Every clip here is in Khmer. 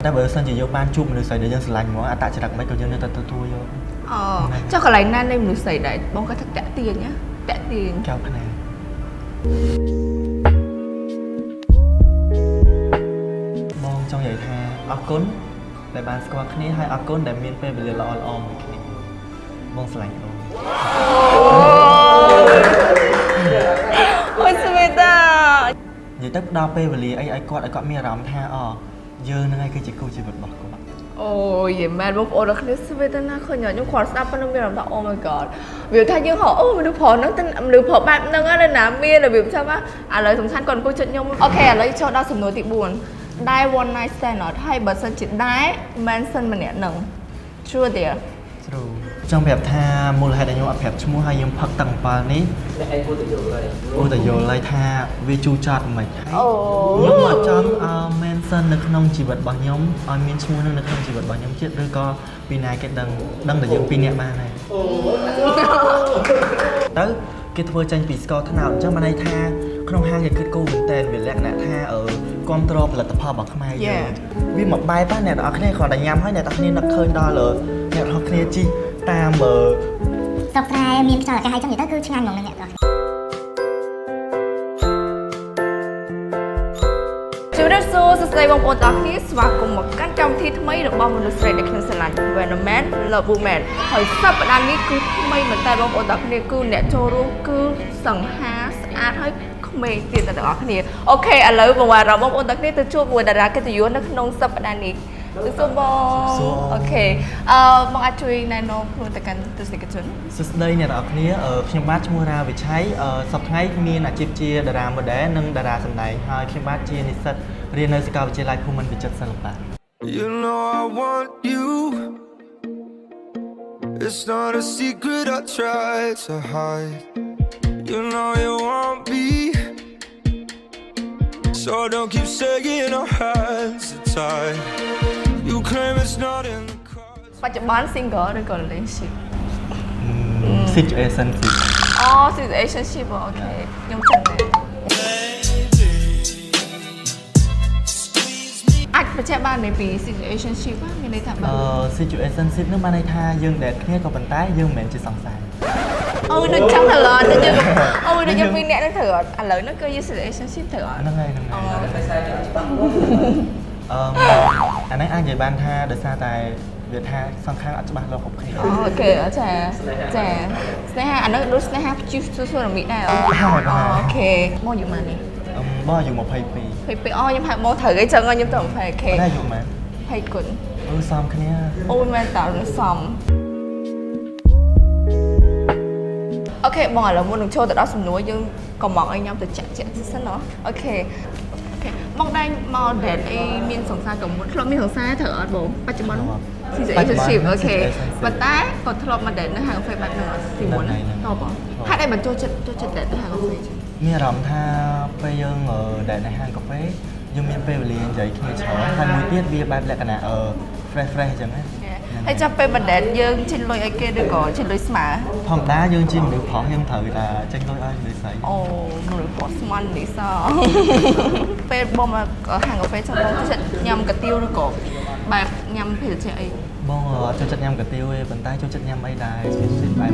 តែបើសិនជាយកបានជួបមនុស្សស្រីដែលយើងស្រឡាញ់ហ្មងអត្តចរិតមិនក៏យើងនៅតែទទួលយកចុះកន្លែងណានៃមនុស្សស្រីដែរបងគាត់ថាតាក់ទាញណាតាក់ទាញចៅភ្នែកបងចង់និយាយថាអរគុណដែលបានស្គាល់គ្នាហើយអរគុណដែលមានពេលវេលាល្អៗមួយគ្នាបងស្រឡាញ់បងអូយស្វីតានិយាយទៅដល់ពេលវេលាអីឲ្យគាត់មានអារម្មណ៍ថាយើងនឹងឯងគឺជាគូជីវិតរបស់គាត់អូយមែនបងប្អូនគ្នាស្វីតាណាឃើញខ្ញុំគាត់ស្ដាប់ប៉ុណ្ណឹងមានអារម្មណ៍ថា Oh my god វាថាយើងហៅមនុស្សប្រុសហ្នឹងទៅមនុស្សប្រុសបែបហ្នឹងណាណាមានរបៀបចាំឥឡូវសំខាន់គាត់អង្គុយចិត្តខ្ញុំអូខេឥឡូវចូលដល់សំណួរទី4ដែរ one night stand អត់ហើយបើសិនជាដែរ mention ម្នាក់ហ្នឹង True there ចង់ប្រាប់ថាមូលហេតុដែលខ្ញុំអត់ប្រាប់ឈ្មោះហើយខ្ញុំផឹកតាំង7នេះអ្នកឯងគួរតែយល់ហើយថាវាជូរចត់មិនហើយខ្ញុំអត់ចង់ mention នៅក្នុងជីវិតរបស់ខ្ញុំឲ្យមានឈ្មោះនៅក្នុងជីវិតរបស់ខ្ញុំទៀតឬក៏ពីណាគេដឹងតែយើងពីរនាក់បានហើយទៅគេធ្វើចេញពីស្ករត្នោតអញ្ចឹងបានន័យថាក្នុងហាងគេគិតគូរមែនតើវាលក្ខណៈថាគ្រប់គ្រងផលិតផលរបស់ខ្មែរយើងវាមកបែបណាអ្នកនរគ្នាគ្រាន់តែញ៉ាំហើយអ្នកនរគ្នានឹកឃើញដល់អ្នកនរគ្នាជីតាមស្រុកស្រែមានខ្យល់អាកាសហើយចឹងនិយាយទៅគឺឆ្ងាញ់ហ្មងអ្នកនរគ្នាជម្រាបសួរសួស្តីបងប្អូនទាំងអស់គ្នាស្វាគមន៍មកកាន់កម្មវិធីថ្មីរបស់មនុស្សស្រីដែលខ្ញុំស្រឡាញ់ Venom Love Woman ហើយសប្តាហ៍នេះគឺថ្មីមែនតើបងប្អូនទាំងអស់គ្នាគឺអ្នកចូលរួមគឺសង្ហាស្អាតហើយក្មេងទៀតទាំងអស់គ្នាអូខេឥឡូវបងប្អូនទាំងអស់គ្នាទៅជួបមួយតារាកិត្តិយសនៅក្នុងសប្តាហ៍នេះសួស្តីបងអូខេបងអាចជួយណែនាំខ្លួនទៅកាន់ទស្សនិកជនសួស្តីអ្នកនរគ្នាខ្ញុំបាទឈ្មោះរាវិឆ័យសប្តាហ៍ថ្ងៃមានអាជីពជាតារា model និងតារាសម្ដែងហើយខ្ញុំបាទជានិស្សិតរៀននៅសាកលវិទ្យាល័យភូមិន្ទវិចិត្រសិល្បៈ You know I want you It's not a secret I try to hide You know you want me So don't keep saying our hands are tied You claim it's not in the cards បច្ចុប្បន្ន single ឬក៏ relationship situationship situationship អូខេខ្ញុំចឹងដែរអាចបញ្ជាក់បានពី situationship មានន័យថាបើsituationship នោះបានន័យថាយើងដែលគ្នាក៏ប៉ុន្តែយើងមិនមែនជាសង្សារអូដូចចង់ទៅឡើយទៅយើងដូចយើងពីរនាក់នឹងត្រូវអត់ឥឡូវហ្នឹងគឺយើង relationship ត្រូវអត់ហ្នឹងហើយអានេះអាចនិយាយបានថាដោយសារតែវាថាសង្ខារអត់ច្បាស់លាស់គ្រប់គ្នាអូខេចាស្នេហាអានោះដូចស្នេហាព្យុះសួររមីដែរអូខេមកយូរម៉ាននេះបងអាយុ22ខ្ញុំហៅបងត្រូវអីចឹងខ្ញុំទៅ20ខេអាយុម៉ាន20គុណសមគ្នាអូមែនតើសមអូខេបងឥឡូវមុននឹងចូលទៅដល់សំណួរយើងក៏មកឲ្យខ្ញុំទៅចាក់សិនណាអូខេបងដែរមក date អីមានសង្សារក៏មុនធ្លាប់មានសង្សារត្រូវអត់បងបច្ចុប្បន្ន relationship អូខេប៉ុន្តែក៏ធ្លាប់មក date នៅហាងកាហ្វេបែបហ្នឹងពីមុនតបបងហេតុអីបើចូលចិត្ត date នៅហាងកាហ្វេមានអារម្មណ៍ថាពេលយើង date នៅហាងកាហ្វេយើងមានពេលវេលានិយាយគ្នាច្រើនហើយមួយទៀតវាបែបលក្ខណៈ fresh អញ្ចឹងណាហើយចាប់ពេលបណ្ដេតយើងចេញលុយឲ្យគេឬក៏ចេញលុយស្មើធម្មតាយើងជាមនុស្សប្រុសយើងត្រូវតែចេញលុយឲ្យមនុស្សស្រីអូមនុស្សប្រុសស្មាននេះសពេលបងមកហាងកាហ្វេចាំបងចិត្តញ៉ាំកាទៀវឬក៏បែបញ៉ាំភេសជ្ជៈអីបងចូលចិត្តញ៉ាំកាទៀវទេប៉ុន្តែចូលចិត្តញ៉ាំអីដែរស្បែប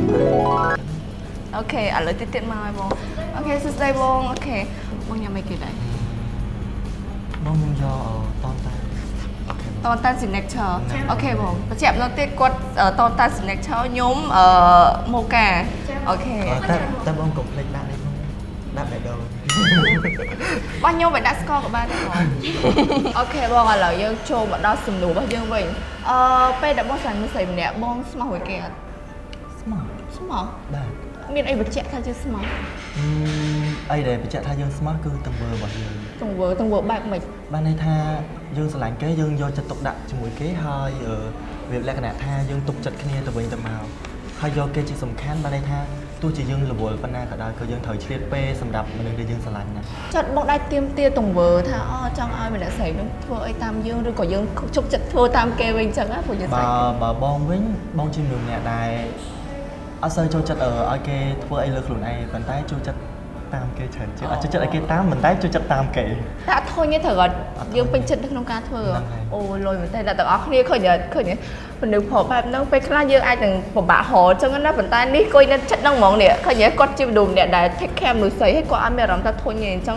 អូខេឥឡូវទៀតមកឲ្យបងអូខេសួស្ដីបងអូខេបងញ៉ាំអីគេដែរបងខ្ញុំយកតនតាន signature អូខេបងបញ្ជាក់ម្ដងទៀតគាត់តនតាន signature ខ្ញុំម៉ូកាអូខេតែបងកុំភ្លេចដាក់នេះដាក់បែបដូរបងខ្ញុំไปដាក់ស្ករក៏បានដែរបងអូខេបងឥឡូវយើងចូលមកដល់សំណួររបស់យើងវិញពេលដែលបងស្រឡាញ់មនុស្សស្រីម្នាក់បងស្មោះមួយគេអត់ស្មោះបាទមានអីបញ្ជាក់ថាយើងស្មោះអីដែលបញ្ជាក់ថាយើងស្មោះគឺទង្វើរបស់យើងទង្វើបែបម៉េចបានន័យថាយើងស្រឡាញ់គេយើងយកចិត្តទុកដាក់ជាមួយគេហើយវាលក្ខណៈថាយើងទុកចិត្តគ្នាទៅវិញទៅមកហើយយកគេជាសំខាន់បានន័យថាទោះជាយើងរវល់ប៉ុណ្ណាក៏ដោយក៏យើងត្រូវឆ្លៀតពេលសម្រាប់មនុស្សដែលយើងស្រឡាញ់ណាចិត្តបងដែរទៀមទាទង្វើថាចង់ឲ្យម្នាក់ស្រីនោះធ្វើអីតាមយើងឬក៏យើងជប់ចិត្តធ្វើតាមគេវិញចឹងណាព្រោះយើងស្រីបើបងវិញបងជាមនុស្សម្នាក់ដែលអត់សូវចូលចិត្តឲ្យគេធ្វើអីលើខ្លួនឯងប៉ុន្តែចូលចិត្ត តាមគេច្រើនជាងអត់ចូលចិត្តឲ្យគេតាមមិនតែចូលចិត្តតាមគេតែអត់ធុញទេត្រូវអត់យើងពេញចិត្តនៅក្នុងការធ្វើអូលុយមែនតែទាំងអស់គ្នាឃើញមនុស្សប្រុសបែបហ្នឹងពេលខ្លះយើងអាចនឹងពិបាករកអញ្ចឹងណាប៉ុន្តែនេះគួយនៅចិត្តហ្នឹងហ្មងនេះឃើញគាត់ជាមនុស្សម្នាក់ដែល take care មនុស្សស្រីហើយគាត់អត់មានអារម្មណ៍ថាធុញទេអញ្ចឹង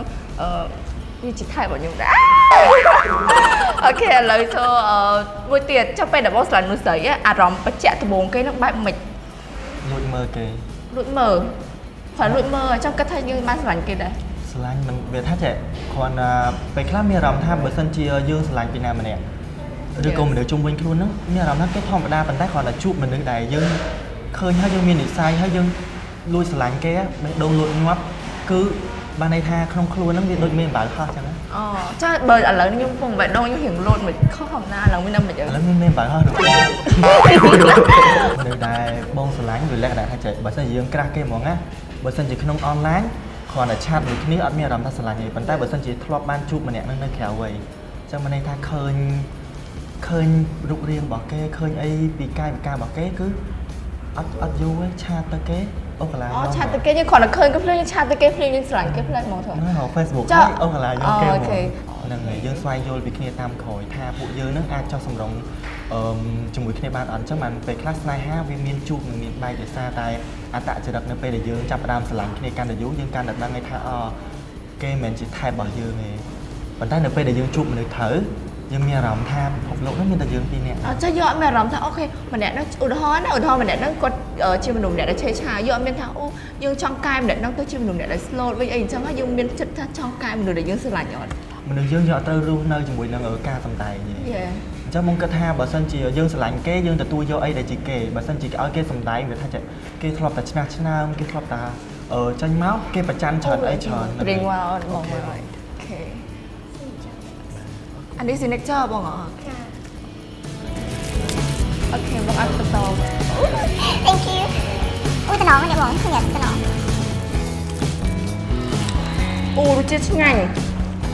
វាជាថែរបស់ខ្ញុំដែរអូខេឥឡូវចូលមួយទៀតចុះពេលដែលបងស្រឡាញ់មនុស្សស្រីអារម្មណ៍បច្ចៈដំបូងគេនឹងបែបម៉េចលួចមើលគេលួចមើលព្រោះលួចមើលអញ្ចឹងគាត់ថាយើងបានស្រឡាញ់គេដែរស្រឡាញ់មិនវាថាចេះគ្រាន់តែពេលខ្លះមានអារម្មណ៍ថាបើសិនជាយើងស្រឡាញ់ពីណាម្នាក់ឬក៏មនុស្សជុំវិញខ្លួនហ្នឹងមានអារម្មណ៍ថាគេធម្មតាប៉ុន្តែគ្រាន់តែជួបមនុស្សដែលយើងឃើញហើយយើងមាននិស្ស័យហើយយើងលួចស្រឡាញ់គេបេះដូងលួចញាប់គឺបានន័យថាក្នុងខ្លួនហ្នឹងវាដូចមានបាល់ខុសចឹងណាអូចាបើឥឡូវខ្ញុំពងបេះដូងខ្ញុំរៀងលូតមិនខុសធម្មតាឥឡូវមានតែមិនអីឥឡូវមានបាល់ខុសនៅដែលបងស្រឡាញ់វាលក្ខណៈថាចេះបើសិនជាយើងក្រាស់គេហ្មងណាបើសិនជាក្នុងអនឡាញគ្រាន់តែឆាតមួយគ្នាអត់មានអារម្មណ៍ថាស្រឡាញ់ទេប៉ុន្តែបើសិនជាធ្លាប់បានជួបម្នាក់នឹងនៅក្រៅវិញអញ្ចឹងមានន័យថាឃើញរូបរាងរបស់គេឃើញអីពីកាយវិការរបស់គេគឺអត់យូរទេឆាតទៅគេអូកាឡាឆាតទៅគេយើងគ្រាន់តែឃើញគេភ្លេងឆាតទៅគេភ្លេងយើងស្រឡាញ់គេភ្លេងហ្មងthôi នៅ Facebook ហើយអូកាឡាយើងគេហ្នឹងហើយយើងស្វែងយល់ពីគ្នាតាមក្រោយថាពួកយើងនឹងអាចចោះសម្រុងជាមួយគ្នាបានអត់អញ្ចឹងបានពេលខ្លះស្នេហាវាមានជួបនិងមានបែកដោយសារតែអត្តចរិតនៅពេលដែលយើងចាប់ផ្ដើមស្រឡាញ់គ្នាកាន់តែយូរយើងកាន់តែដឹងថាគេមិនមែនជាថែបរបស់យើងទេប៉ុន្តែនៅពេលដែលយើងជួបមនុស្សត្រូវយើងមានអារម្មណ៍ថាពិភពលោកនេះមានតែយើងពីរនាក់អត់ចេះយកអត់មានអារម្មណ៍ថាអូខេម្នាក់ហ្នឹងឧទាហរណ៍ម្នាក់ហ្នឹងគាត់ជាមនុស្សម្នាក់ដែលឆេះឆាយកអត់មានថាអូយើងចង់កែម្នាក់ហ្នឹងទៅជាមនុស្សម្នាក់ដែល slow វិញអីអញ្ចឹងយើងមានចិត្តថាចង់កែមនុស្សដែលយើងស្រឡាញ់អត់មនុស្សយើងយកត្រូវរស់នៅជាមួយនឹងការសំដែងទេអញ្ចឹងមកគិតថាបើសិនជាយើងស្រឡាញ់គេយើងទទួលយកអីដែលជាគេបើសិនជាឲ្យគេសំដែងវាថាគេធ្លាប់តែឆ្នះឆ្នើមគេធ្លាប់តែចាញ់មកគេប្រច័ណ្ឌច្រើនអីច្រើនព្រៀងមកអត់បងមកអូខេអានេះ signature បងអត់អូខេបងអត់បន្ត Thank you អូតំណងនេះបងឃើញអត់តំណងអូរសជាតិឆ្ងាញ់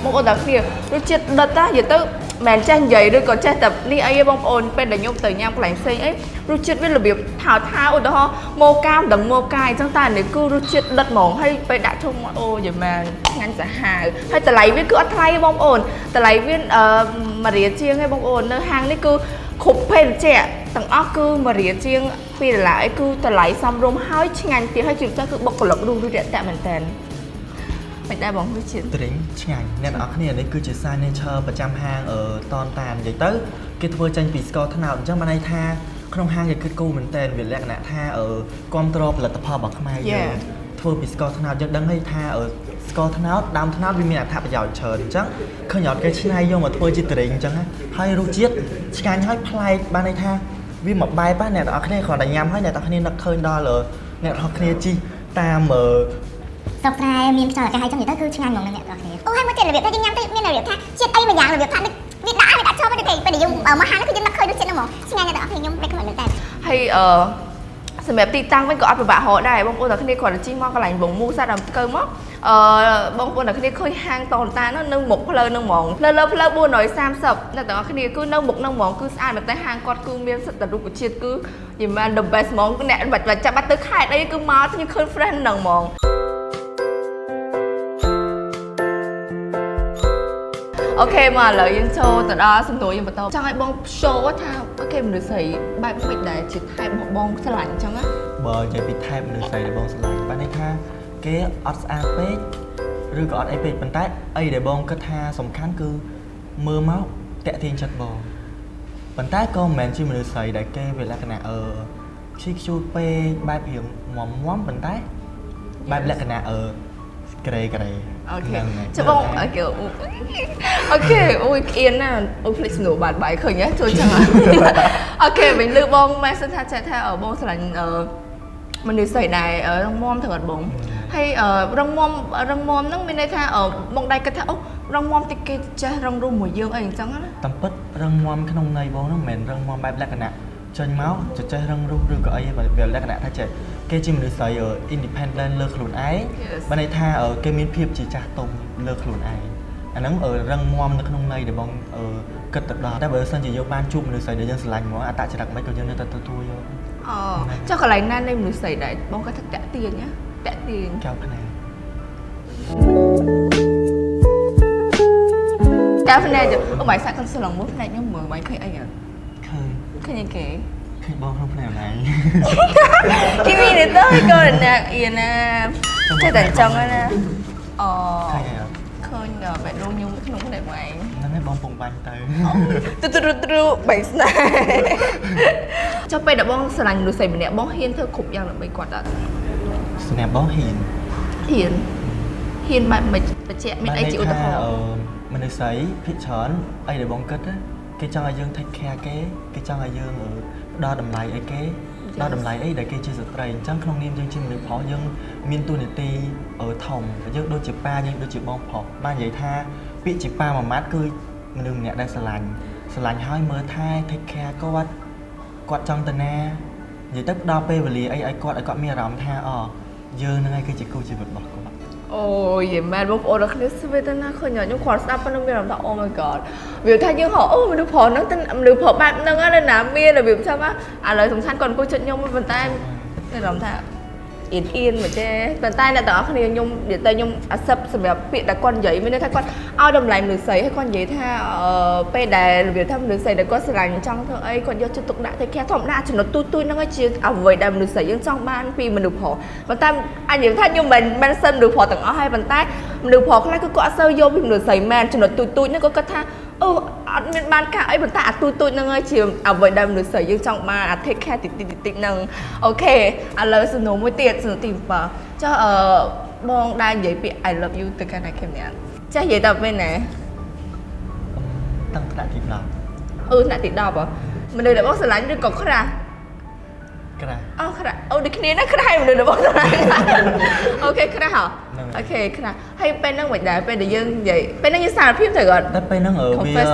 បងប្អូនទាំងគ្នារសជាតិដិតណានិយាយទៅមិនចេះនិយាយឬក៏ចេះតែនេះអីបងប្អូនពេលដែលខ្ញុំទៅញ៉ាំកន្លែងផ្សេងអីរសជាតិវារបៀបថោថៅឧទាហរណ៍ម៉ូកាមិនដឹងម៉ូកាអញ្ចឹងតែនេះគឺរសជាតិដិតហ្មងហើយពេលដាក់ជុំអូយម៉ែឆ្ងាញ់សាហាវហើយតម្លៃវាគឺអត់ថ្លៃបងប្អូនតម្លៃវា1រៀលជាងឯងបងប្អូននៅហាងនេះគឺគ្រប់ភេទជ្ជៈទាំងអស់គឺ1រៀលជាង$2អីគឺតម្លៃសមរម្យហើយឆ្ងាញ់ទៀតហើយជាពិសេសគឺបុគ្គលិករស់រាក់ទាក់មែនតើមិនដែរបងវាជាទ្រីងឆ្ងាញ់អ្នកនរគ្នានេះគឺជា signature ប្រចាំហាងតនតាននិយាយទៅគេធ្វើចេញពីស្ករត្នោតអញ្ចឹងបានន័យថាក្នុងហាងគេគិតគូរមែនតើវាលក្ខណៈថាគ្រប់គ្រងផលិតផលរបស់ខ្មែរយើងធ្វើពីស្ករត្នោតយើងដឹងហើយថាស្ករត្នោតដើមត្នោតវាមានអត្ថប្រយោជន៍ច្រើនអញ្ចឹងឃើញអត់គេច្នៃយកមកធ្វើជាទ្រីងអញ្ចឹងហើយរសជាតិឆ្ងាញ់ហើយប្លែកបានន័យថាវាមកបែបអ្នកនរគ្នាគ្រាន់តែញ៉ាំហើយអ្នកនរគ្នានឹកឃើញដល់អ្នកនរគ្នាជីតាមស្រុកស្រែមានខ្យល់អាកាសហើយចង់និយាយទៅគឺឆ្ងាញ់ហ្មងអ្នកនរគ្នាអូហើយមួយទៀតរបៀបថាយើងញ៉ាំទៅមានរបៀបថាជាតិអីមួយយ៉ាងរបៀបថាវាដាក់ចូលទៅទេពេលដែលយើងមកហាងគឺយើងនឹកឃើញរសជាតិហ្នឹងហ្មងឆ្ងាញ់អ្នកនរគ្នាខ្ញុំពេកខ្លួនមែនតើហើយសម្រាប់ទីតាំងវិញក៏អត់ពិបាករកដែរបងប្អូនទាំងគ្នាគ្រាន់តែជិះមកកន្លែងវងមូសាដើមស្កើមកបងប្អូនទាំងគ្នាឃើញហាងតនតានៅមុខផ្លូវហ្នឹងហ្មងលើផ្លូវ430អ្នកទាំងអស់គ្នាគឺនៅមុខហ្នឹងហ្មងគឺស្អាតមែនតើហាងគាត់គឺមានសិទ្ធិរូបជាតិគឺនិយាយមែន the best ហ្មងអ្នកបាច់ចាប់បាត់ទៅខេត្តអីគឺមកខ្ញុំឃើញ friend ហ្នឹងហ្មងអូខេមកឥឡូវយើងចូលទៅដល់សំណួរយើងបន្តចង់ឲ្យបង show ថាអូខេមនុស្សស្រីបែបមិនដែរជាថែបរបស់បងស្រឡាញ់អញ្ចឹងណាបើនិយាយពីថែបមនុស្សស្រីដែលបងស្រឡាញ់បានន័យថាគេអត់ស្អាតពេកឬក៏អត់អីពេកប៉ុន្តែអីដែលបងគិតថាសំខាន់គឺមើលមកតាក់ទាញចិត្តបងប៉ុន្តែក៏មិនមែនជាមនុស្សស្រីដែលគេវាលក្ខណៈខ្ជិលខ្ជួតពេកបែបរៀងមុំប៉ុន្តែបែបលក្ខណៈក្រេអូខេចាំបងអូខេអូយក្អៀនណាអូភ្លេចស្នូបាត់បាយឃើញហ៎ជួយចឹងអូខេវិញលឺបងម៉ែសិនថាចេះថាបងស្រឡាញ់មនុស្សស្រីដែររងមាំទៅអត់បងហើយរងមាំហ្នឹងមានន័យថាបងដៃគិតថាអូរងមាំតិចគេចេះរងរួមមួយយើងអីអញ្ចឹងណាតាមពិតរងមាំក្នុងន័យបងហ្នឹងមិនមែនរងមាំបែបលក្ខណៈចេញមកចេះរងរូសឬក៏អីវាលក្ខណៈថាចេះគេជាមនុស្សស្រី independent លើខ្លួនឯងបានន័យថាគេមានភាពជាចាស់ទុំលើខ្លួនឯងអាហ្នឹងរឹងមាំនៅក្នុងន័យដែលបងគិតទៅដល់តែបើសិនជាយកបានជួបមនុស្សស្រីដែលយើងស្រឡាញ់ហ្មងអត្តចរិតមិនក៏យើងនៅតែទទួលយកចុះកន្លែងណានៃមនុស្សស្រីដែរបងគាត់ថាតាក់ទាញតាក់ទាញកៅភ្នែក Cá phần này chứ mày sao con sờ lòng mốt này nhưng mà mày khơi anh à ឃើញ khơi như kể ឃើញបងក្នុងផ្នែកណៃ cái gì này tới coi là nè yên nè chơi tận chân á nè ឃើញហើយ khơi nhờ bạn luôn nhung không có để mày ហ្នឹងហើយបងពងបាញ់ទៅ tu bảy này cho bây đã bong sờ lạnh được xài mình nè bong hiên thơ khục giang là mấy quạt ạ ស្នាប់បងហ៊ាន hiên bạn mày trẻ mình ai chịu được ថា không មនុស្សស្រីភិកច្រើនអីដែលបងគិតគេចង់ឲ្យយើង take care គេចង់ឲ្យយើងផ្ដល់តម្លៃអីគេផ្ដល់តម្លៃអីដែលគេជាស្ត្រីអញ្ចឹងក្នុងនាមយើងជាមនុស្សប្រុសយើងមានតួនាទីធំយើងដូចជាប៉ាយើងដូចជាបងប្រុសបាននិយាយថាពាក្យជាប៉ាមួយម៉ាត់គឺមនុស្សម្នាក់ដែលស្រឡាញ់ហើយមើលថែ take care គាត់ចង់ទៅណានិយាយទៅដល់ពេលវេលាអីឲ្យគាត់មានអារម្មណ៍ថាយើងហ្នឹងឯងគឺជាគូជីវិតរបស់គាត់ ôi vậy mà bông ôi đó khi xưa tên na khơi nhỏ những khoản sắp nó biết làm sao oh my god biểu thay nhưng họ mình được phò nó tên mình được phò bạn nâng á nên là miên là biểu sao á lời sủng săn còn cô chuyện nhung bên tay nên làm sao yên mà che bên tay là tao khi nhung để tay nhung sắp sầmแบบ việc đã con giấy mới nên thay con ao đầm lại nửa sấy hay con giấy tha pe đài biểu thăm nửa sấy để có sự lành trong thôi ấy còn do cho tục đã thấy khe thòng đã cho nó tui nó ngay chia với đầm nửa sấy nhưng trong ban vì mình được phò bên tay anh biểu thay nhưng mình ban sân được phò tầng ở hai bàn tay mình được phò cái cứ có sơ vô vì nửa sấy man cho nó tui nó có tha mình ban cả ấy bàn tay tui nó ngay chia với đầm nửa sấy nhưng trong ban thấy khe tịt nâng ok lời sự nấu mối tiệt sự tìm vào cho bong đang dạy bị I love you từ cái này kem nhỉ chắc vậy tập bên này តាំងថ្នាក់ទី10 ថ្នាក់ទី10ហ៎មនុស្សដែលបងស្រឡាញ់ឬក៏ខ្រាស់ ក្រាស់ ខ្រាស់ដូចគ្នាណាខ្រាស់មនុស្សដែលបងស្រឡាញ់អូខេខ្រាស់ហ៎អូខេខ្រាស់ហើយពេលហ្នឹងមិនដែរពេលដែលយើងនិយាយពេលហ្នឹងយើងសារភាពទៅគាត់ តែពេលហ្នឹង confess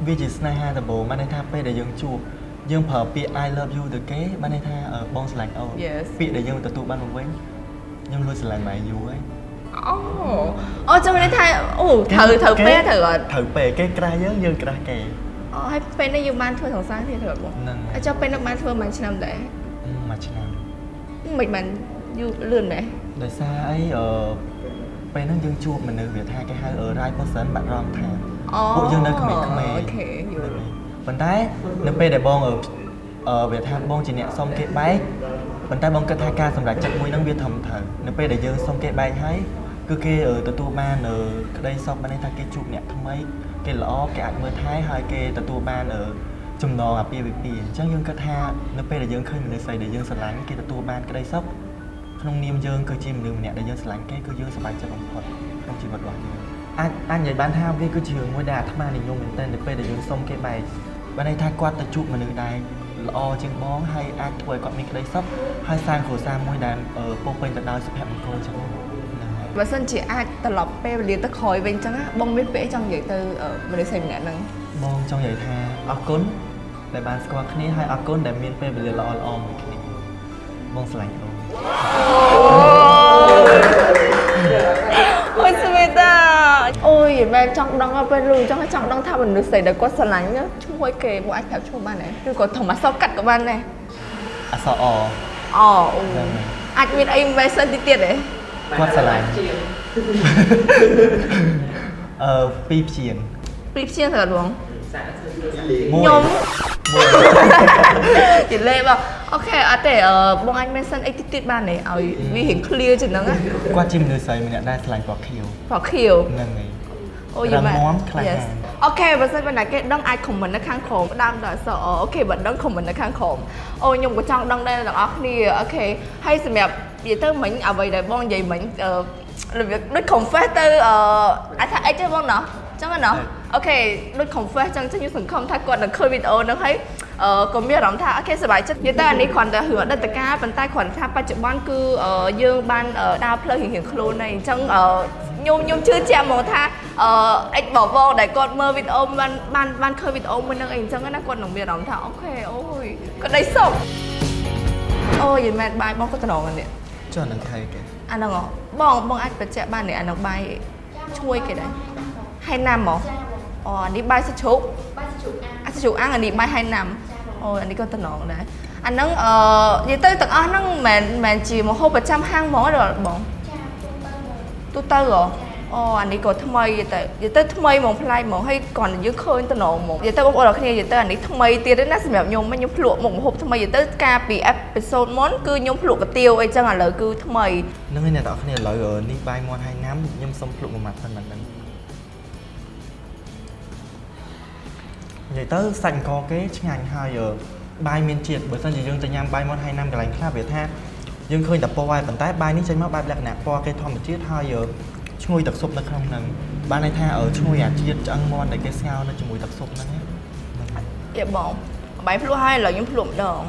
វាជាស្នេហាដំបូងបានន័យថាពេលដែលយើងជួបយើងប្រើពាក្យ I love you ទៅគេបានន័យថាបងស្រឡាញ់អូនពាក្យដែលយើងទទួលបានមកវិញខ្ញុំលួចស្រឡាញ់ម៉ែយូរហើយ cho nên thay thử pe thử rồi ត្រូវពេលគេក្រាស់យើងក្រាស់គេ hay pe nó dùng ban thôi thằng sáng thì thử không cho pe nó ban thôi mà năm đấy មួយឆ្នាំ mình du lươn đấy ដោយសារអីពេលហ្នឹងយើងជួបមនុស្សវាថាគេហៅright person បាត់រំថាពួកយើងនៅក្មេងៗ អូខេយល់ ប៉ុន្តែនៅពេលដែលបងវាថាបងជាអ្នកសុំគេបែកប៉ុន្តែបងគិតថាការសម្រេចចិត្តមួយហ្នឹងវាធំត្រូវនៅពេលដែលយើងសុំគេបែកហើយគឺគេទទួលបានក្តីសុខបានន័យថាគេជួបអ្នកថ្មីគេល្អគេអាចមើលថែហើយគេទទួលបានចំណងអាពាហ៍ពិពាហ៍អញ្ចឹងយើងគិតថានៅពេលដែលយើងឃើញមនុស្សស្រីដែលយើងស្រឡាញ់គេទទួលបានក្តីសុខក្នុងនាមយើងគឺជាមនុស្សម្នាក់ដែលយើងស្រឡាញ់គេគឺយើងសប្បាយចិត្តបំផុតក្នុងជីវិតរបស់យើងអាចនិយាយបានថាវាគឺជារឿងមួយដែលអាត្មានិយមមែនទែននៅពេលដែលយើងសុំគេបែកបានន័យថាគាត់ទៅជួបមនុស្សដែលល្អជាងបងហើយអាចធ្វើឲ្យគាត់មានក្តីសុខហើយសាងគ្រួសារមួយដែលពោរពេញទៅដោយសុភមង្គលចឹង và sân chỉ ai tập lọc pe và liền tới khỏi bên trắng á bông biết vẽ trong vậy từ mình để xem nè nâng បងចង់និយាយថាអរគុណដែលបានស្គាល់គ្នាហើយអរគុណដែលមានពេលវេលាល្អៗមួយគ្នាបងស្រឡាញ់អូន ôi sao ta ôi vậy mà trong đăng ở bên luôn trong đăng thao mình được xảy ra có sờ lạnh nhá chung quay kề bộ anh thảo chung ban này rồi còn thằng mà sau cắt của ban này អសអ anh biết anh về sân tiệt đấy គាត់ស្រឡាញ់ពីរព្យាង្គ ពីchia thật luôn មួយ nhóm chỉ lên vào ok à để bọn anh bên sân ấy tiệt ban này ở vì hiện clear chừng nắng á គាត់ជាមនុស្សស្រីម្នាក់ដែលស្រឡាញ់ពណ៌ខៀវ vào khiều ហ្នឹងហើយ ôi vậy mà Răng móm, yes. Ok và sau bên này cái đăng ai comment nó khang khổ đang đợi sợ ok vẫn đăng comment nó khang khổ ôi nhung của trong đăng đây là ok ok hay sự đẹp vậy tới mình ở vậy để bon vậy mình làm việc đứt không phép tới ai thay ai chứ bon nó chẳng là nó ok đứt không phép chẳng chứ như sừng không thay còn là khơi video nó thấy có biết lắm tha ok sửa bài chất như ta này còn là hưởng đất cá bàn tay còn tha ba chục ban cư dương ban ở đào plei hiện khôn này chẳng nhung chưa chạm một tha anh bỏ vô để con mơ video ban khơi video mình đang ảnh chẳng nó còn đồng biệt lắm tha ok ôi con đấy sốc ôi vậy mà bài bong có tao nói nè ចុះនឹងថៃគេ anh đang ngỏ bong anh phải chạy ban này anh đang bài chui cái đấy 2 năm hả? Anh đi bay sẽ chụp anh sẽ chụp ăn anh đi bay 2 năm ôi anh đi con tên nón đấy anh nâng vậy tới tận anh nâng mà chỉ một hôm 100 hang món rồi bọn tôi tư rồi anh ấy có tham mây vậy tới tham mây mong play mong hay còn dưới khơi tôi nổ mong vậy tới bông ở đây vậy tới anh ấy tham mây tiền đến nát xem nhom mấy nhom lụa mong hộp tham mây vậy tới ca bị episode món cứ nhom lụa cái tiêu ấy chẳng là lời cứ tham mây nâng cái này tạo cái này lợi ở đi bay món 2 năm nhom xong lụa một mặt thân mình vậy tới sành có cái ngành 2 giờ bay miền triệt bởi sao chỉ dương từ nham bay món 2 năm cái lành khác Việt ha dương khơi tập po bay vận tải bay ní trên máu bay lạc nạp po cái thon một chiếc 2 giờ chui tập sụp nó không nè ban này tha ở chui chiết cho ăn ngon để cái sao nó chỉ mùi tập sụp nó nhé dạ bọn bảy plu hai là nhom lụa đòn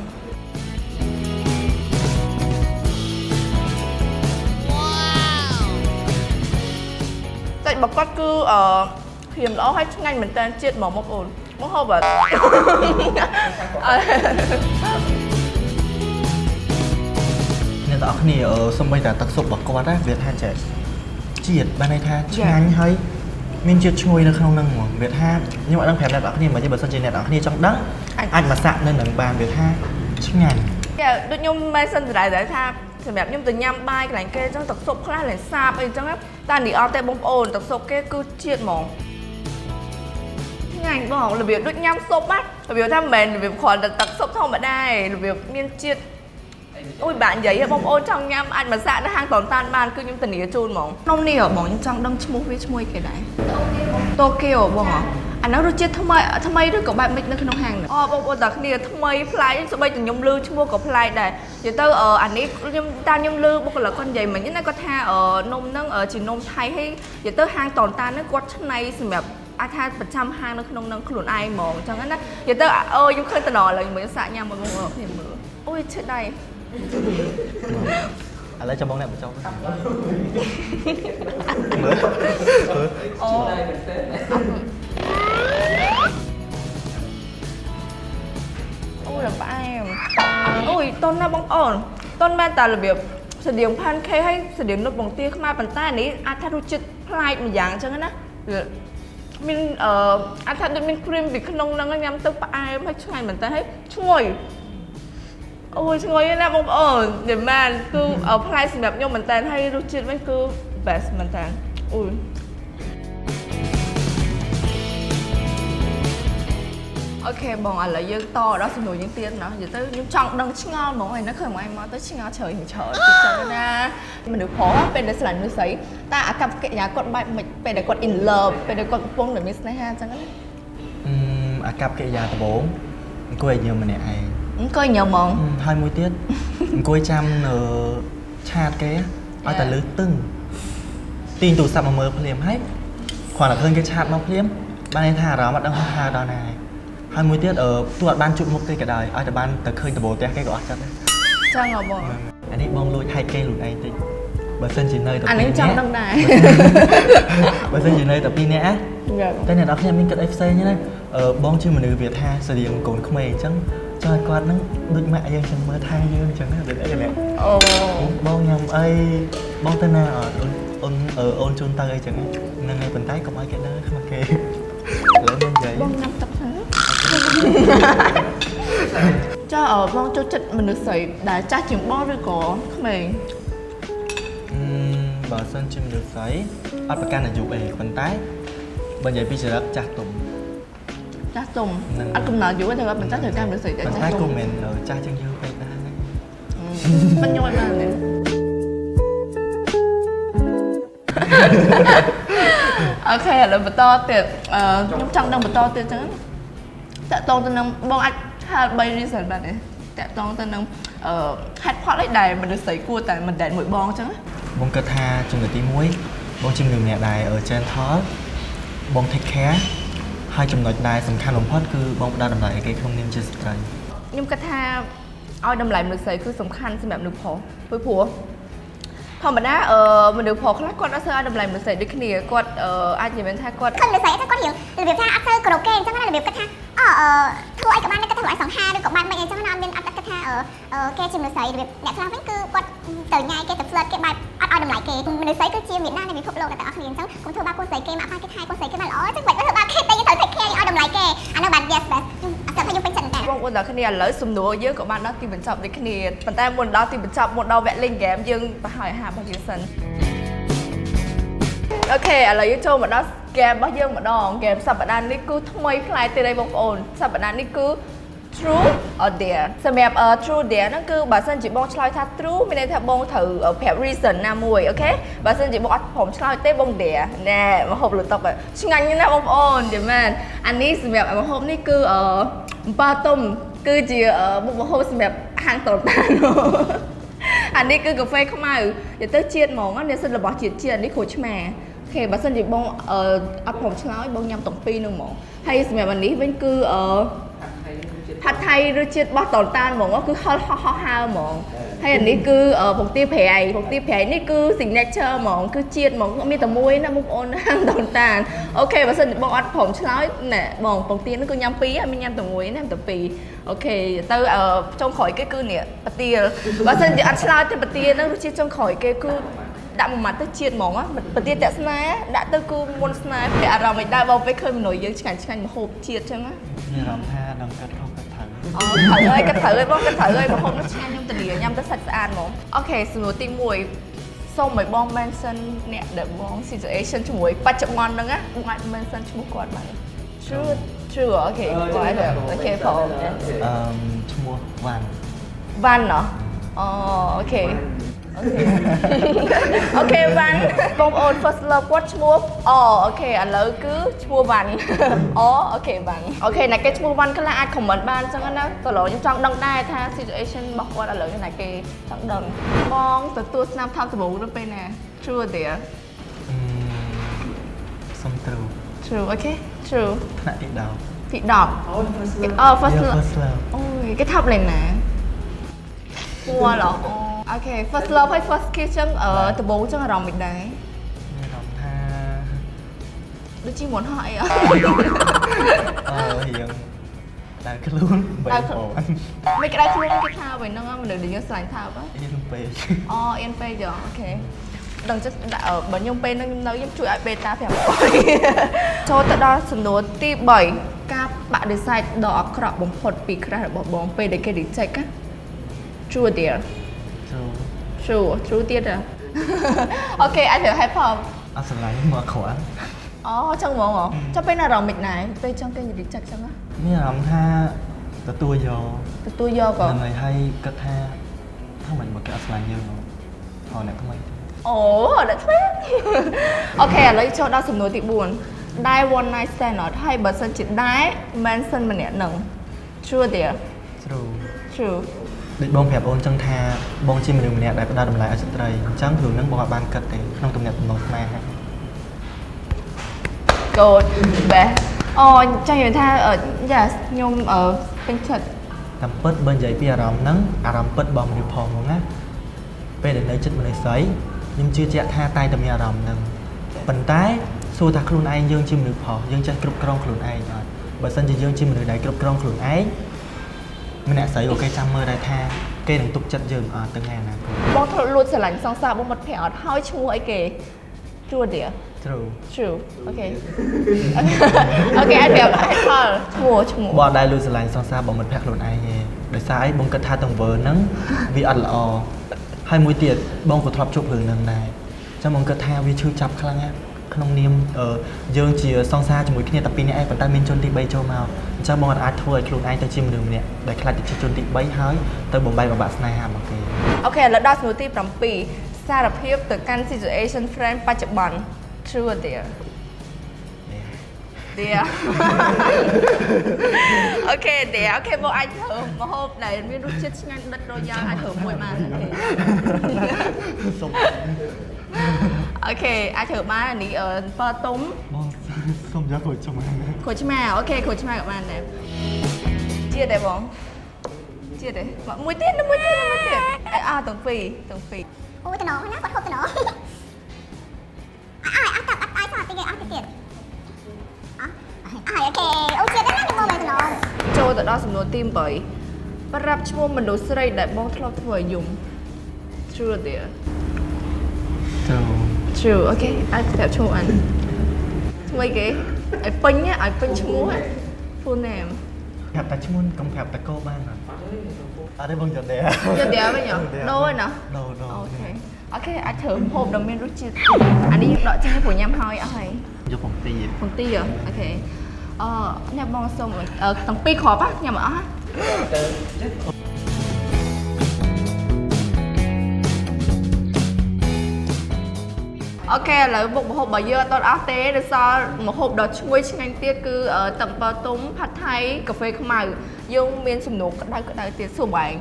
tại bọc cốt cứ hiểm đó hay ngành mình tên triệt mỏng một ổn mất hộp à nên tao khi ở sân bay đã tập sụp bọc qua đó Việt Nam trẻ triệt ban này tha nhanh hay mình triệt chui nó không năng mà Việt Nam nhưng mà đang phép lại bảo khi mà như bờ sân trên này bảo khi trong đó anh mà sạn nên đằng bàn Việt Nam chắc ngành đôi nhung mai sân từ đại giải tha thìแบบnhung từ nhâm bay cái lạnh kê trong tập sụp khá là xa bây trong á ta đi ở tay bông ồn tập sụp cái cứ triệt mỏng ngành bảo là việc đôi nhâm sụp á là việc tham mền là việc khỏi tập sụp không mà đây là việc miên triệt ôi bạn giấy bông ôn trong nhâm anh mà dạ nó hang tòn tan ban cứ những tình nghĩa chôn mỏng nông nỉ ở mỏng trong đông chmui với chmui cái đấy Tokyo bông hả anh nói rồi chết tham mây được có bạn mình nó không hàng nữa bông ôn đặc nỉ tham mây fly những số bây giờ nhom lư chmui có fly đây giờ tao ở anh ấy ta nhom lư bông là con giày mà những này có tha ở nông nâng ở chỉ nông thay hay giờ tao hang tòn tan nó quát này xemแบบtha 100 hang nó không nâng khuôn ai mỏng chẳng hạn giờ tao ơi nhưng khơi tao nói là mới xạ nhau mà bông thì mở ôi chết đây anh lấy cho bóng này một trong ôi là bạn ôi tôn na bóng ổn tôn men ta là việc sử dụng pan khe hay sử dụng nốt bóng tia mà bàn tay này atharu chit flight mà dạng chẳng á mình atharu mình cream bị khăn nông năng nhắm tới ai hay ngày bàn tay hết chui ôi ngồi như là bông ổn để mà cứ ở play xịn đẹp nhưng mình tàn hay đôi chuyện với cứ best mình tàn ui ok bọn là dương to đó xin lỗi những tiền nó giờ tới những trọng đang chinh ngon món này nó khởi ngoài mà tới chinh ngon trời hình trời trời ra mình được khó bên đây là nước sấy ta cặp cái nhà con bài mình bên đây con in love bên đây con phong để miss này ha chẳng á cặp cái nhà tập 4 cô ấy nhiều mà nè ai coi nhiều món 20 tiết cô ấy chăm chát cái ở tại lưới tưng tin tụ sập mà mơ phim hết khoảng là hơn cái chát mà phim ban này thà đó mà đang hà đó này 20 tiết ở tụi ban chụp một cây cả đời ở tại ban từ khơi từ bồ té cái gọi chắc đấy trang ngọc bò anh đi bong lôi hai cây lụt này thì bờ sân chỉ nơi tập anh ấy trong đông đài bờ sân chỉ nơi tập pin nè cái này đó khi mình cất FC nhé bong chưa mà nữ Việt ha sử dụng cồn không mày chẳng cho con nó đôi mẹ dân chẳng mơ thay dương chẳng nó được đấy nè bong nhầm ấy bong tên nào ở ôn chôn tay chẳng nên ngày phần tay có ai cái đó không mà kê lấy bên giấy bong nhầm tập thế cho ở bong cho chật mình được sấy đã cha chừng bong rồi có không mày bờ sân chim được sấy áp bạc can là dụ về phần tay bên giấy pizza chặt tùng cha tùng anh cũng nói dụ cái thời mình chắc thời cam được sấy để phần tay của mình ở cha chân dư về ta bên nhoi mà này ok là bữa to tiệt trong trong đang bữa to tiệt chứ tạ tôn tên năng bong anh hai bay đi sợi bạn này tạ tôn tên năng hát khoác lấy đài mình được sấy cua tại mình đạn mũi bong chứ bong cơ tha trong người tí muối bong chim đường mẹ đài ở trên thó bong take care hai trong nội đài sầm khăn lồng phớt cứ bong đa đầm lại cái không nên chia sẻ nhưng cơ tha ao đầm lại mình được sấy cứ sầm khăn xemแบบđược phổ với phổ thằng mình đã mình được phổ khác con đã sơ đầm lại mình sấy được cái này con ai chỉ bên thay con không được sấy các con hiểu là việc tha áp sơ karaoke chắc là việc tha thua ai các bạn cái thua ai 2 được các bạn bây giờ chắc là bên áp cái tha cái chim được sấy việc nhạc phlang cứ con từ nhai cái tập flirt cái bài ao đầm lại cái mình được sấy cứ chia Việt Nam này bị phụt lô là tại ở miền chắc cũng thua ba con sấy cái mà hai cái hai con sấy cái mà lỏ chắc vậy với ba cái tay cái thời ao đầm lại cái anh nói bạn yes best tập hay dùng bên chân nè bong ôn là cái này lấy sum đũa với các bạn đó tìm bình chọn để cái này bàn tay một đó tìm bình chọn một đầu vẽ linh ghém dương và hỏi hà bao nhiêu sân អូខេឥឡូវយើងចូលមកដល់ហ្គេមរបស់យើងម្ដងហ្គេមសប្តាហ៍នេះគឺថ្មីប្លែកទៀតហើយបងប្អូនសប្តាហ៍នេះគឺ true or dare សម្រាប់ true dare ហ្នឹងគឺបើសិនជាបងឆ្លើយថា true មានន័យថាបងត្រូវប្រាប់ reason ណាមួយអូខេបើសិនជាបងអត់ព្រមឆ្លើយទេបង dare ណែមកហូបលើតុឆ្ងាញ់ណាស់បងប្អូនចាមែនអានេះសម្រាប់មកហូបនេះគឺអំប៉ាទុំគឺជាមុខម្ហូបសម្រាប់ហាងតូនតានអានេះគឺកាហ្វេខ្មៅនិយាយទៅជាតិហ្មងនេះសិនរបស់ជាតិអានេះក្រូចឆ្មាអូខេបើសិនជាបងអត់ព្រមឆ្លើយបងញ៉ាំទាំងពីរហ្នឹងហ្មងហើយសម្រាប់អានេះវិញគឺផាត់ថៃរសជាតិរបស់តូនតានហ្មងគឺហឹលហោះហើហ្មងហើយអានេះគឺពងទាប្រៃនេះគឺ signature ហ្មងគឺជាតិហ្មងមានតែមួយណាបងប្អូនហាងតូនតានអូខេបើសិនបងអត់ព្រមឆ្លើយណែបងពងទានេះគឺញ៉ាំពីរអត់មានញ៉ាំតែមួយណាតែពីរអូខេទៅចុងក្រោយគេគឺនេះប៉ាទាលបើសិនជាអត់ឆ្លើយទៅប៉ាទាលហ្នឹងរសជាតិចុងក្រោយគេគឺដាក់មួយម៉ាត់ទៅជាតិហ្មងប៉ាទាលតាក់ស្នេហ៍ដាក់ទៅគឺមុនស្នេហ៍តែអារម្មណ៍មិនដែរបងពេលឃើញមនុស្សយើងឆ្ងាញ់មហូបជាតិចឹងណាមានអារម្មណ៍ថាដល់កាត់ខុសកាត់ថៅអូត្រូវហើយកាត់ត្រូវហើយបងកាត់ត្រូវហើយមហូបនោះឆ្ងាញ់ខ្ញុំទៅលាញ៉ាំទៅសាច់ស្អាតហ្មងអូខេសំណួរទី1សូមឲ្យបង mention អ្នកដែលបង situation ជាមួយបច្ចុប្បន្នហ្នឹងណាបងអាច mention ឈ្មោះគាត់បានTrue អូខេគាត់អូខេផងឈ្មោះវ៉ាន់ណោះអូខេអូខេវ៉ាន់បងប្អូន first love គាត់ឈ្មោះអូខេឥឡូវគឺឈ្មោះវ៉ាន់អូខេវ៉ាន់អូខេណាគេឈ្មោះវ៉ាន់ខ្លះអាច comment បានអញ្ចឹងណាតើខ្ញុំចង់ដឹងដែរថា situation របស់គាត់ឥឡូវណាគេចង់ដឹងបងទទួលស្នាមថោកដំបូងទៅពេលណា True there សុំ True អូខេ True ថ្នាក់ទី10 first love អូយគេថប់លេងណាមួឡអូខេ first love ហើយ first kiss ចឹងដំបូងចឹងអារម្មណ៍មិនដែរមានអារម្មណ៍ថាដូចជាមុនហោះអីរៀងដើរខ្លួនបែបអូមិនក្តៅខ្លួនគេថាវិញហ្នឹងមនុស្សដែលយើងស្រឡាញ់ថាអៀនពេកអៀនពេកចឹងអូខេដឹងចិត្តបើខ្ញុំពេលហ្នឹងនៅខ្ញុំជួយឲ្យបេតា5ចូលទៅដល់សំណួរទី3ការបាក់ decide ដ៏អាក្រក់បំផុតពីក្រាស់របស់បងពេលដែលគេ reject ណា True dear True ទៀតអូខេអាចត្រូវហេតុផលអត់ស្រឡាញ់មកគ្រាន់ចឹងហ្មងចាំពេលអារម្មណ៍មិនដែរពេលចឹងគេ reject ចឹងណាមានអារម្មណ៍ថាទទួលយកក៏ហ្នឹងហើយគិតថាមិនមកគេអត់ស្រឡាញ់យើងហ៎អ្នកថ្មីអ្នកថ្មីអូខេឥឡូវចូលដល់សំណួរទី4ដែរ one night stand អត់ហើយបើសិនជាដែរ mention ម្នាក់ហ្នឹង True dear Trueដូចបងប្រាប់អូនចឹងថាបងជាមនុស្សម្នាក់ដែលផ្ដល់តម្លៃឲ្យស្ត្រីអញ្ចឹងគ្រូនឹងបងអត់បានគិតទេក្នុងទំនាក់ទំនងស្នេហា Good best ចាញ់និយាយថាយ៉ាខ្ញុំពេញចិត្តតាមពិតបើនិយាយពីអារម្មណ៍ហ្នឹងអារម្មណ៍ពិតបងមនុស្សផងហ្មងណាពេលដែលនៅចិត្តមនុស្សស្រីខ្ញុំជឿជាក់ថាតែតែមានអារម្មណ៍ហ្នឹងប៉ុន្តែសួរថាខ្លួនឯងយើងជាមនុស្សផងយើងចេះគ្រប់គ្រងខ្លួនឯងអត់បើសិនជាយើងជាមនុស្សដែលគ្រប់គ្រងខ្លួនឯងម្នាក់ស្រីអូខេចាំមើលដែរថាគេនឹងទុកចិត្តយើងអត់ទៅថ្ងៃណាបងធ្លាប់លួចស្រឡាញ់សង្សារបងមិត្តភក្តិអត់ហើយឈ្មោះអីគេ True dear True អូខេអាចប្រាប់ហេតុផលឈ្មោះបងដែរលួចស្រឡាញ់សង្សារបងមិត្តភក្តិខ្លួនឯងទេដោយសារអីបងគិតថាទង្វើហ្នឹងវាអត់ល្អហើយមួយទៀតបងក៏ធ្លាប់ជួបរឿងហ្នឹងដែរអញ្ចឹងបងគិតថាវាឈឺចាប់ខ្លាំងណាស់ក្នុងនាមយើងជាសង្សារជាមួយគ្នាតែ2នាក់ឯងប៉ុន្តែមានជនទី3ចូលមកអញ្ចឹងបងអាចធ្វើឲ្យខ្លួនឯងទៅជាមនុស្សម្នាក់ដែលខ្លាចទៅជាជនទី3ហើយទៅបំបែកបំបាក់ស្នេហាមកគេអូខេឥឡូវដល់សំណួរទី7សារភាពទៅកាន់ situation friend បច្ចុប្បន្ន True dear អូខេបងអាចធ្វើម្ហូបដែលមានរសជាតិឆ្ងាញ់ដិតរយ៉ាងអាចធ្វើមួយបានអូខេអាចធ្វើបាននេះប៉ាទុំបងសុំយកក្រូចឆ្មាអូខេក្រូចឆ្មាក៏បានដែរជាតិទេបងជាតិទេមួយទៀតទាំងពីរអូតំណណាគាត់ហូបតំណអត់ស្អាតទៀតអូខេអូជាតិណាខ្ញុំមកតំណចូលទៅដល់សំណួរទី8ប្រាប់ឈ្មោះមនុស្សស្រីដែលបងធ្លាប់ធ្វើឲ្យយំ True dear True អូខេអាចប្រាប់ឈ្មោះអានឈ្មោះគេឲ្យពេញឈ្មោះ full name ប្រាប់តែឈ្មោះកុំប្រាប់តែកោបានអត់ទេបងយកដែរវិញដូរណាដូរអូខេ ok anh thử hộp đồng miên rút chia anh đi đợi cho của nhâm hơi ở đây vô phòng ti à ok nhà bong xong tầng pi khó á nhà mở ok là một hộp bảo dưa tôi áo té được sao một hộp đó chui ngay tiết cứ ở tầng bao túng phát thay cà phê không màu dùng miên sùng nục cái đây tiết sổ bài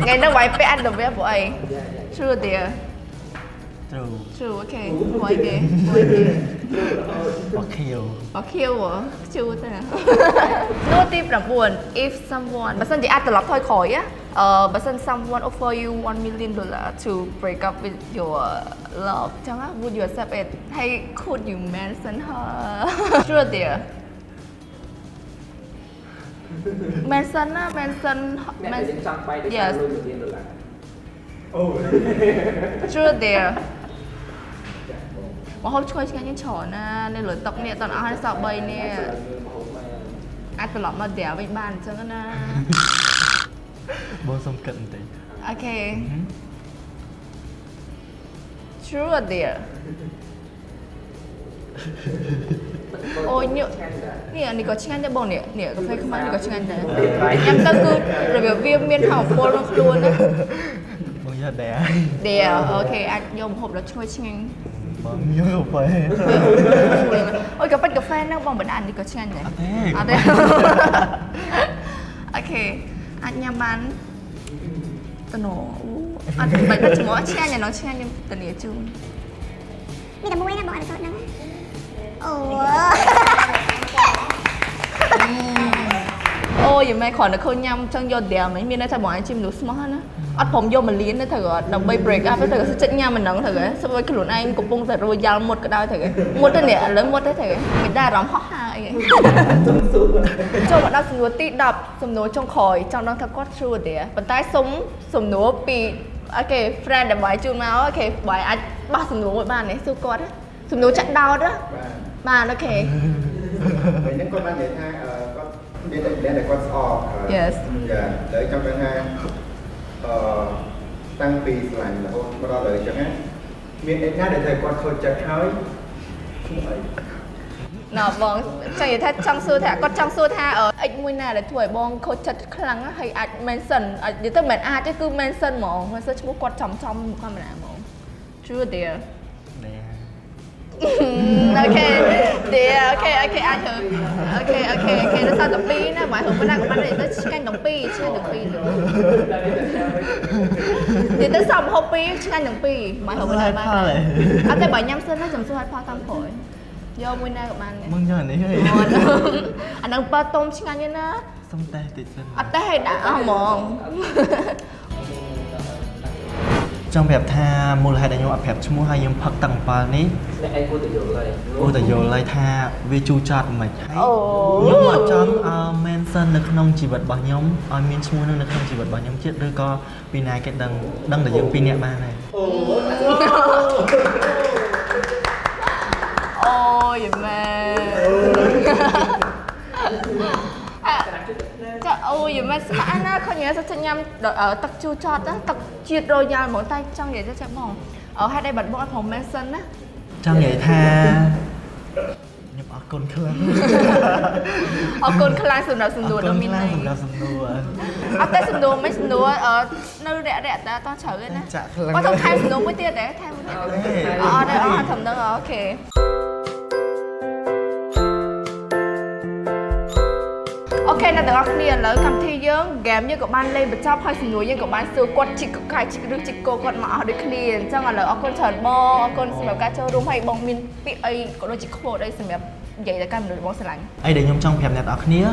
ngày nó bài pe ăn được với bộ ấy chưa tiệt true ok quay kì bỏ khiêu hả chưa thế nào nô tip là buồn if someone bà sân chỉ ăn từ lọc thôi khỏi á bà sân someone offer you $1 million to break up with your love chẳng á would you accept it hay could you mention her chưa tiệt mention á mention yes chưa tiệt mà hôm chơi cái những trò na nên lối tóc nè toàn ăn sạo bay nè ăn từ lọ mà đẻ với bàn cho nó na bố xong cận tí ok sure dear ôi nhựa nè này có chinh ăn cho bông nè nè cà phê không ăn thì có chinh ăn đấy em ta cứ rồi biểu viêm miên hỏng phô luôn á bố giờ đẻ ok anh dùng hộp đó chơi chinh ăn nhiều cà phê ôi cà phê nó bông bẩn ăn thì có chinh ăn đấy ok anh nhà bán tao nổ anh bạch ta chỉ muốn chinh ăn nhà nó chinh ăn nhưng tao nhớ chưa mi là mua nó bỏ ăn sốt nắng ôi giờ mày khỏi nó khơi nhâm chân vô đèo mấy miền đây thay bỏ anh chim được smart á ắtผมvô mình liến đấy thử rồi đồng bay break up đấy thử sẽ chết nhâm mình nắng thử rồi sau với cái lụn anh cũng bung thử rồi giao một cái đôi thử một cái nè lớn một đấy thử mình đa rắm hot hai cho bọn nó sum núa tít đập sum núa trong khỏi trong đó thật quát chua để bàn tay sum núa bị ok friend để bài chung máu ok bài anh bắt sum núa một bàn này siêu quát á sum núa chặn đau đó bàn ok vậy những con ban vậy ha con bên đây là con sò yes đợi trong cái ha tăng pì lạnh là hôm đó đợi cho hết miền đây để thầy con thôi chặt hơi nọ vâng chẳng vậy trong xưa thả con trong xưa tha ở anh nguyên nào để tuổi bong khôi chặt khăn á hay anh mention để tôi mình chứ cứ mention mà mention chúng con trong con mình mà chưa dear ok dear ok anh thử ok nó sao đồng pi nè mọi người đang bán này tới canh đồng pi chứ đồng pi được thì tới xong hộp pi chứ canh đồng pi mọi người đang bán anh thấy bảy nhâm sơn nó chấm số hai pha tam phổi vô nguyên nay của bạn mừng nhờ này anh đang ba tôm chứ canh như nó xong tay tịt chân anh tay đã không mong trongแบบท่ามูลค่าได้ยอแบบชั่วโมงให้ยังพักต่างปานี้กูแต่โยเลยท่าวิจูจัดไหมยอมาจำเมนเซนในขนมจีบบังยอมมีชั่วโมงนึงในขนมจีบบังยอมเจ็ดหรือก็ปีนายก็ดังแต่ยังปีเนี้ยมาเลยโอ้ยแม่ôi giờ mà xã nó không nhớ sao chân nhâm ở tắc chu chọt á tắc chiết rồi dài mỗi tay trong vậy cho chạy bỏng ở hai đây bật bóng phòng Mason á trong vậy tha nhập ở cồn khlang sườn đầu sườn đùa đâu min này ở tết sườn đùa mấy sườn đùa ở nơi rẻ ta to trở lên á có thông thay sườn đùa mới tiền để thay ở đây ở thầm đó ok ok là từng học niên là cầm thi dương game như các bạn lên bật chop hay xin núi như các bạn sửa quật chỉ có cái chỉ được chỉ cô quật mà được niên cho là con chọn bo con xem cá chơi đúng hay bong min bị ấy có đôi chỉ khô đây xem vậy là cái mình được bong sành ấy để nhom trong phèm này ở khía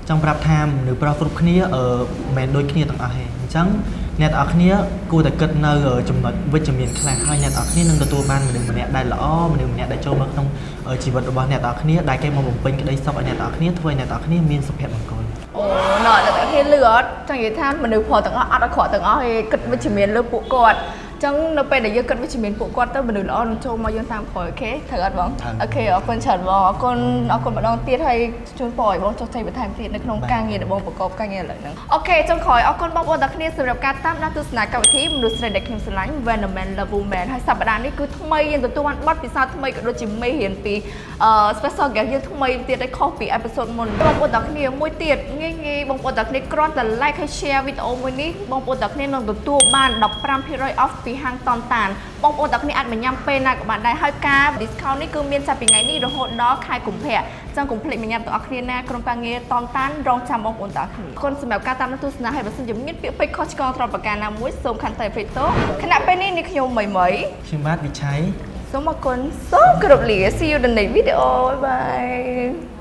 trong prap tham nửa prap phục khía ở mền đôi khía từng ở hè trắng nét ở khía cô tại cất nơi ở trong nội với trong miền khai hai nét ở khía nâng đầu ban mình đừng nét đại lõ mình đừng nét đại châu mà không ở chỉ vật đồ nét ở khía đại cái màu bồng pin cái đây sau ở nét ở khía thôi nét ở khía miền sập hẹp bằng cồn nọ là cái lửa trong cái tham mình được phò từng ở khỏi từng ở thì cất với chỉ miền lửa phụ cột ចឹងនៅពេលដែលយើងគិតវិជ្ជមានពួកគាត់ទៅមនុស្សល្អនឹងចូលមកយើងតាមក្រោយអូខេត្រូវអត់បងអូខេអរគុណច្រើនបងអរគុណម្ដងទៀតហើយជូនពរឲ្យបងចុះចែកបន្ថែមទៀតនៅក្នុងការងារដែលបងប្រកបការងារឥឡូវហ្នឹងអូខេចុងក្រោយអរគុណបងប្អូនទាំងគ្នាសម្រាប់ការតាមដានទស្សនាកម្មវិធីមនុស្សស្រីដែលខ្ញុំស្រឡាញ់ Venom Love Woman ហើយសប្តាហ៍នេះគឺថ្មីយើងទទួលបានបទពិសោធន៍ថ្មីក៏ដូចជាមេរៀនពី special guest យើងថ្មីទៀតឲ្យខុសពី episode មុនបងប្អូនទាំងគ្នាមួយទៀតងាយបងប្អូនទាំងគ្នាគ្រាន់តែ like ហើយ share វីដេអូមួយនេះបងប្អូនទាំងគ្នានឹងទទួលបាន 15% off ពីហាងតនតានបងប្អូនទាំងគ្នាអាចញ៉ាំពេលណាក៏បានដែរហើយការ discount នេះគឺមានចាប់ពីថ្ងៃនេះរហូតដល់ខែកុម្ភៈចឹងកុំភ្លេចញ៉ាំទាំងអស់គ្នាណាក្រុមការងារតនតានរងចាំបងប្អូនទាំងគ្នាអរគុណសម្រាប់ការតាមដានទស្សនាហើយបើសិនជាមានពាក្យពេចន៍ខុសឆ្គងត្រង់ប្រការណាមួយសូមខន្តីអភ័យទោសខណៈពេលនេះនេះខ្ញុំមីខ្ញុំបាទវិឆ័យសូមអរគុណសូមគោរពលា See you in the next video bye